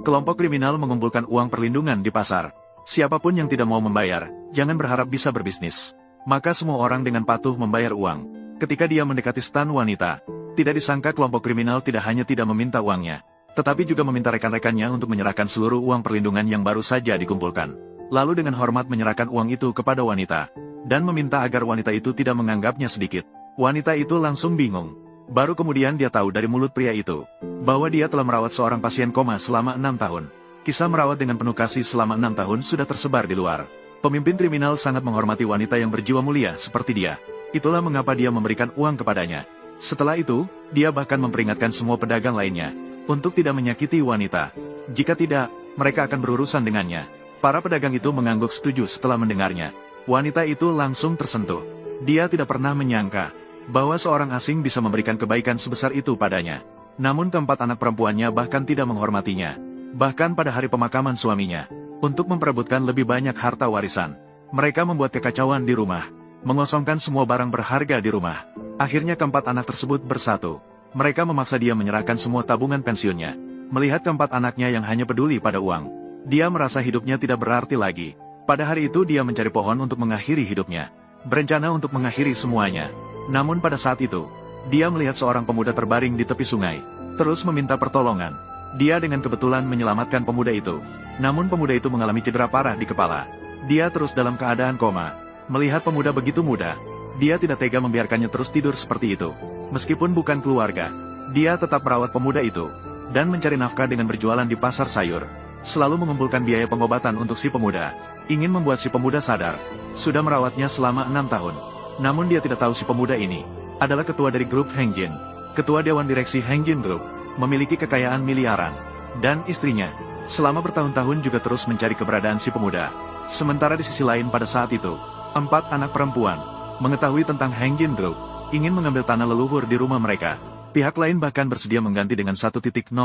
Kelompok kriminal mengumpulkan uang perlindungan di pasar. Siapapun yang tidak mau membayar, jangan berharap bisa berbisnis. Maka semua orang dengan patuh membayar uang. Ketika dia mendekati stan wanita, tidak disangka kelompok kriminal tidak hanya tidak meminta uangnya, tetapi juga meminta rekan-rekannya untuk menyerahkan seluruh uang perlindungan yang baru saja dikumpulkan. Lalu dengan hormat menyerahkan uang itu kepada wanita, dan meminta agar wanita itu tidak menganggapnya sedikit. Wanita itu langsung bingung. Baru kemudian dia tahu dari mulut pria itu, bahwa dia telah merawat seorang pasien koma selama 6 tahun. Kisah merawat dengan penuh kasih selama 6 tahun sudah tersebar di luar. Pemimpin kriminal sangat menghormati wanita yang berjiwa mulia seperti dia. Itulah mengapa dia memberikan uang kepadanya. Setelah itu, dia bahkan memperingatkan semua pedagang lainnya, untuk tidak menyakiti wanita. Jika tidak, mereka akan berurusan dengannya. Para pedagang itu mengangguk setuju setelah mendengarnya. Wanita itu langsung tersentuh. Dia tidak pernah menyangka bahwa seorang asing bisa memberikan kebaikan sebesar itu padanya. Namun keempat anak perempuannya bahkan tidak menghormatinya. Bahkan pada hari pemakaman suaminya, untuk memperebutkan lebih banyak harta warisan, mereka membuat kekacauan di rumah, mengosongkan semua barang berharga di rumah. Akhirnya keempat anak tersebut bersatu. Mereka memaksa dia menyerahkan semua tabungan pensiunnya. Melihat keempat anaknya yang hanya peduli pada uang, dia merasa hidupnya tidak berarti lagi. Pada hari itu dia mencari pohon untuk mengakhiri hidupnya, berencana untuk mengakhiri semuanya. Namun pada saat itu, dia melihat seorang pemuda terbaring di tepi sungai, terus meminta pertolongan. Dia dengan kebetulan menyelamatkan pemuda itu. Namun pemuda itu mengalami cedera parah di kepala. Dia terus dalam keadaan koma. Melihat pemuda begitu muda, dia tidak tega membiarkannya terus tidur seperti itu. Meskipun bukan keluarga, dia tetap merawat pemuda itu, dan mencari nafkah dengan berjualan di pasar sayur. Selalu mengumpulkan biaya pengobatan untuk si pemuda. Ingin membuat si pemuda sadar. Sudah merawatnya selama 6 tahun. Namun dia tidak tahu si pemuda ini adalah ketua dari grup Hengjin. Ketua Dewan Direksi Hengjin Group, memiliki kekayaan miliaran. Dan istrinya, selama bertahun-tahun juga terus mencari keberadaan si pemuda. Sementara di sisi lain pada saat itu, 4 anak perempuan mengetahui tentang Hengjin Group, ingin mengambil tanah leluhur di rumah mereka. Pihak lain bahkan bersedia mengganti dengan 1,00075.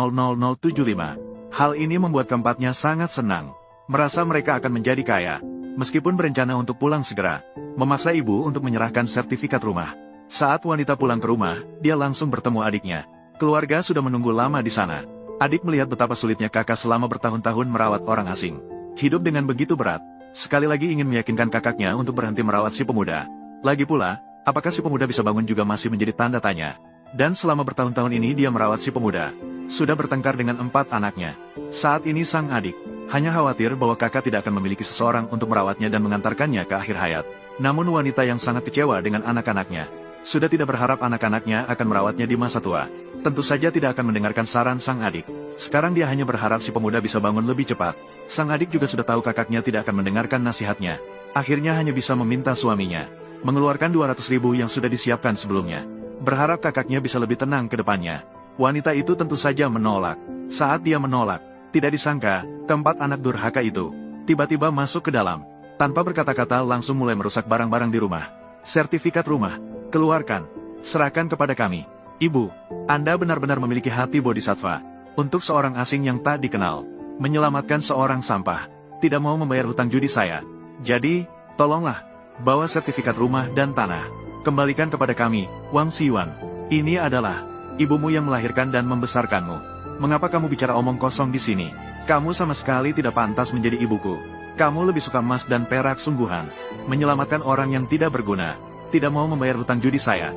Hal ini membuat keempatnya sangat senang. Merasa mereka akan menjadi kaya. Meskipun berencana untuk pulang segera, memaksa ibu untuk menyerahkan sertifikat rumah. Saat wanita pulang ke rumah, dia langsung bertemu adiknya. Keluarga sudah menunggu lama di sana. Adik melihat betapa sulitnya kakak selama bertahun-tahun merawat orang asing. Hidup dengan begitu berat. Sekali lagi ingin meyakinkan kakaknya untuk berhenti merawat si pemuda. Lagi pula, apakah si pemuda bisa bangun juga masih menjadi tanda tanya. Dan selama bertahun-tahun ini dia merawat si pemuda. Sudah bertengkar dengan 4 anaknya. Saat ini sang adik hanya khawatir bahwa kakak tidak akan memiliki seseorang untuk merawatnya dan mengantarkannya ke akhir hayat. Namun wanita yang sangat kecewa dengan anak-anaknya, sudah tidak berharap anak-anaknya akan merawatnya di masa tua. Tentu saja tidak akan mendengarkan saran sang adik. Sekarang dia hanya berharap si pemuda bisa bangun lebih cepat. Sang adik juga sudah tahu kakaknya tidak akan mendengarkan nasihatnya. Akhirnya hanya bisa meminta suaminya mengeluarkan 200.000 yang sudah disiapkan sebelumnya. Berharap kakaknya bisa lebih tenang ke depannya. Wanita itu tentu saja menolak. Saat dia menolak, tidak disangka, keempat anak durhaka itu tiba-tiba masuk ke dalam. Tanpa berkata-kata langsung mulai merusak barang-barang di rumah. Sertifikat rumah, keluarkan, serahkan kepada kami. Ibu, Anda benar-benar memiliki hati bodhisattva. Untuk seorang asing yang tak dikenal, menyelamatkan seorang sampah, tidak mau membayar hutang judi saya. Jadi, tolonglah, bawa sertifikat rumah dan tanah. Kembalikan kepada kami, Wang Xiwan. Ini adalah ibumu yang melahirkan dan membesarkanmu. Mengapa kamu bicara omong kosong di sini? Kamu sama sekali tidak pantas menjadi ibuku. Kamu lebih suka emas dan perak sungguhan. Menyelamatkan orang yang tidak berguna. Tidak mau membayar hutang judi saya.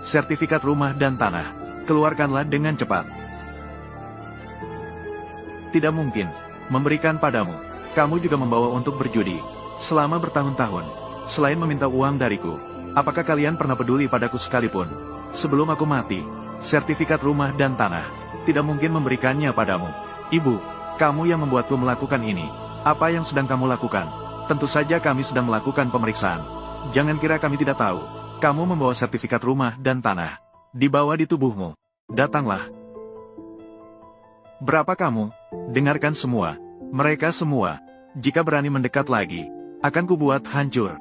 Sertifikat rumah dan tanah, keluarkanlah dengan cepat. Tidak mungkin memberikan padamu. Kamu juga membawa untuk berjudi selama bertahun-tahun. Selain meminta uang dariku, apakah kalian pernah peduli padaku sekalipun? Sebelum aku mati, sertifikat rumah dan tanah, tidak mungkin memberikannya padamu. Ibu, kamu yang membuatku melakukan ini. Apa yang sedang kamu lakukan? Tentu saja kami sedang melakukan pemeriksaan. Jangan kira kami tidak tahu. Kamu membawa sertifikat rumah dan tanah. Dibawa di tubuhmu. Datanglah. Berapa kamu? Dengarkan semua. Mereka semua. Jika berani mendekat lagi, akan kubuat hancur.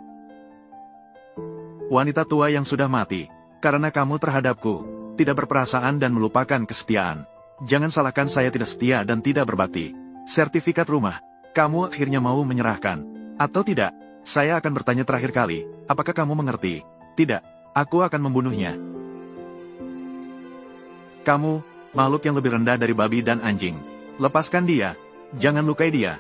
Wanita tua yang sudah mati, karena kamu terhadapku tidak berperasaan dan melupakan kesetiaan. Jangan salahkan saya tidak setia dan tidak berbakti. Sertifikat rumah, kamu akhirnya mau menyerahkan, atau tidak? Saya akan bertanya terakhir kali, apakah kamu mengerti? Tidak, aku akan membunuhnya. Kamu, makhluk yang lebih rendah dari babi dan anjing. Lepaskan dia, jangan lukai dia.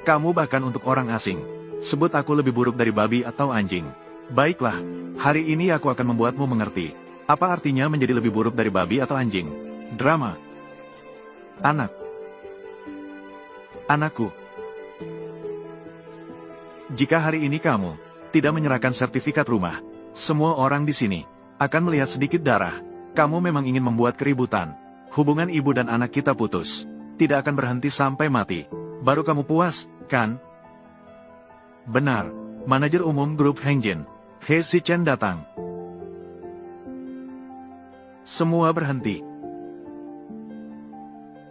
Kamu bahkan untuk orang asing, sebut aku lebih buruk dari babi atau anjing. Baiklah, hari ini aku akan membuatmu mengerti. Apa artinya menjadi lebih buruk dari babi atau anjing? Drama. Anak. Anakku. Jika hari ini kamu tidak menyerahkan sertifikat rumah, semua orang di sini akan melihat sedikit darah. Kamu memang ingin membuat keributan. Hubungan ibu dan anak kita putus. Tidak akan berhenti sampai mati. Baru kamu puas, kan? Benar. Manajer umum grup Hengjin, He Sichen datang. Semua berhenti.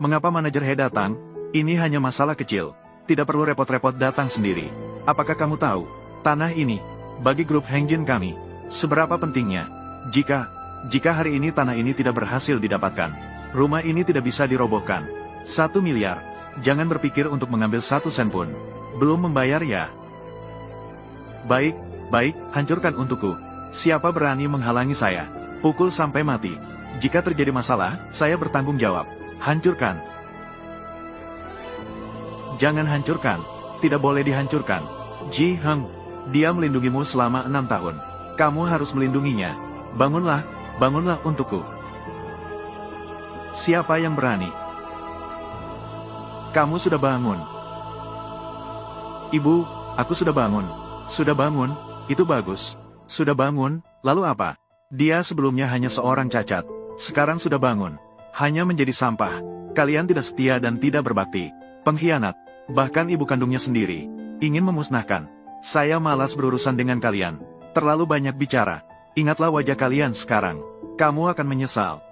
Mengapa manajer He datang? Ini hanya masalah kecil. Tidak perlu repot-repot datang sendiri. Apakah kamu tahu, tanah ini, bagi grup Hengjin kami, seberapa pentingnya? Jika hari ini tanah ini tidak berhasil didapatkan, rumah ini tidak bisa dirobohkan. 1 miliar, jangan berpikir untuk mengambil 1 sen pun. Belum membayar ya? Baik, hancurkan untukku. Siapa berani menghalangi saya? Pukul sampai mati. Jika terjadi masalah, saya bertanggung jawab. Hancurkan. Jangan hancurkan. Tidak boleh dihancurkan. Ji Heng, dia melindungimu selama 6 tahun. Kamu harus melindunginya. Bangunlah untukku. Siapa yang berani? Kamu sudah bangun. Ibu, aku sudah bangun. Sudah bangun, itu bagus. Sudah bangun, lalu apa? Dia sebelumnya hanya seorang cacat. Sekarang sudah bangun. Hanya menjadi sampah. Kalian tidak setia dan tidak berbakti. Pengkhianat. Bahkan ibu kandungnya sendiri ingin memusnahkan. Saya malas berurusan dengan kalian. Terlalu banyak bicara. Ingatlah wajah kalian sekarang. Kamu akan menyesal.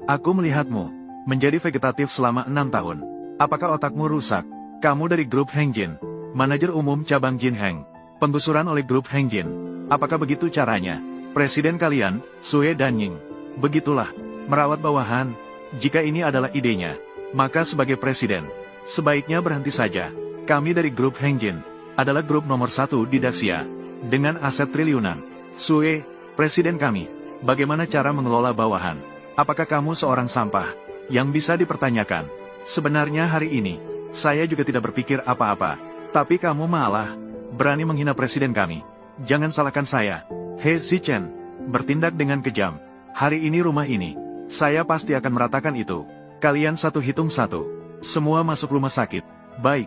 Aku melihatmu menjadi vegetatif selama 6 tahun. Apakah otakmu rusak? Kamu dari grup Hengjin, manajer umum cabang Jin Heng. Penggusuran oleh grup Hengjin. Apakah begitu caranya? Presiden kalian, Sue Danying. Begitulah, merawat bawahan. Jika ini adalah idenya, maka sebagai presiden, sebaiknya berhenti saja. Kami dari grup Hengjin adalah grup nomor 1 di Daxia, dengan aset triliunan. Sue, presiden kami, bagaimana cara mengelola bawahan? Apakah kamu seorang sampah yang bisa dipertanyakan? Sebenarnya hari ini, saya juga tidak berpikir apa-apa, tapi kamu malah berani menghina presiden kami. Jangan salahkan saya. He Sichen bertindak dengan kejam. Hari ini rumah ini, saya pasti akan meratakan itu. Kalian satu hitung satu. Semua masuk rumah sakit. Baik.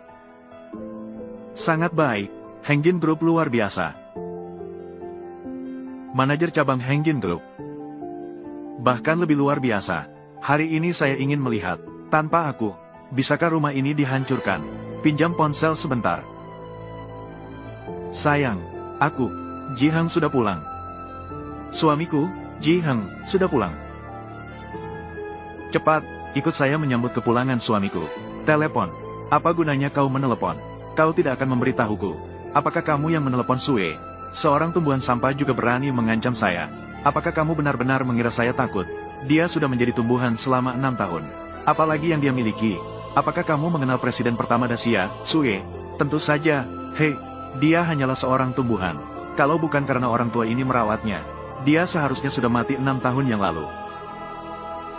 Sangat baik. Hengjin Group luar biasa. Manajer cabang Hengjin Group. Bahkan lebih luar biasa. Hari ini saya ingin melihat. Tanpa aku, bisakah rumah ini dihancurkan? Pinjam ponsel sebentar. Sayang, aku, Ji Heng sudah pulang. Suamiku, Ji Heng, sudah pulang. Cepat, ikut saya menyambut kepulangan suamiku. Telepon. Apa gunanya kau menelepon? Kau tidak akan memberitahuku. Apakah kamu yang menelepon Sue? Seorang tumbuhan sampah juga berani mengancam saya. Apakah kamu benar-benar mengira saya takut? Dia sudah menjadi tumbuhan selama 6 tahun. Apalagi yang dia miliki? Apakah kamu mengenal presiden pertama Daxia, Sue? Tentu saja. Hei, dia hanyalah seorang tumbuhan. Kalau bukan karena orang tua ini merawatnya, dia seharusnya sudah mati 6 tahun yang lalu.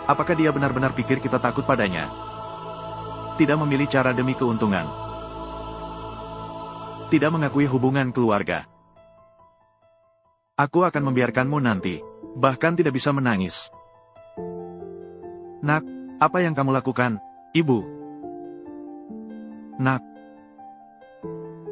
Apakah dia benar-benar pikir kita takut padanya? Tidak memilih cara demi keuntungan. Tidak mengakui hubungan keluarga. Aku akan membiarkanmu nanti. Bahkan tidak bisa menangis. Nak, apa yang kamu lakukan, Ibu? Nak.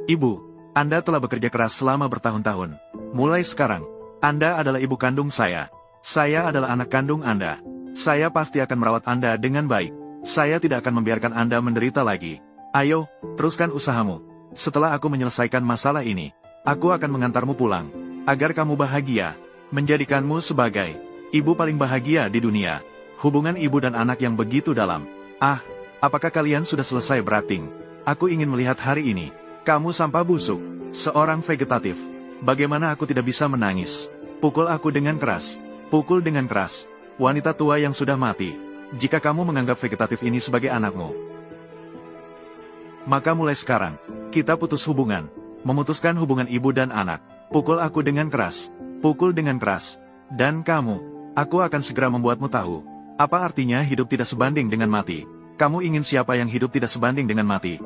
Ibu, Anda telah bekerja keras selama bertahun-tahun. Mulai sekarang, Anda adalah ibu kandung saya. Saya adalah anak kandung Anda. Saya pasti akan merawat Anda dengan baik. Saya tidak akan membiarkan Anda menderita lagi. Ayo, teruskan usahamu. Setelah aku menyelesaikan masalah ini, aku akan mengantarmu pulang. Agar kamu bahagia, menjadikanmu sebagai ibu paling bahagia di dunia. Hubungan ibu dan anak yang begitu dalam. Ah, apakah kalian sudah selesai berakting? Aku ingin melihat hari ini. Kamu sampah busuk, seorang vegetatif. Bagaimana aku tidak bisa menangis? Pukul aku dengan keras. Pukul dengan keras. Wanita tua yang sudah mati. Jika kamu menganggap vegetatif ini sebagai anakmu, maka mulai sekarang, kita putus hubungan. Memutuskan hubungan ibu dan anak. Pukul aku dengan keras. Pukul dengan keras. Dan kamu, Aku akan segera membuatmu tahu. Apa artinya hidup tidak sebanding dengan mati? Kamu ingin siapa yang hidup tidak sebanding dengan mati?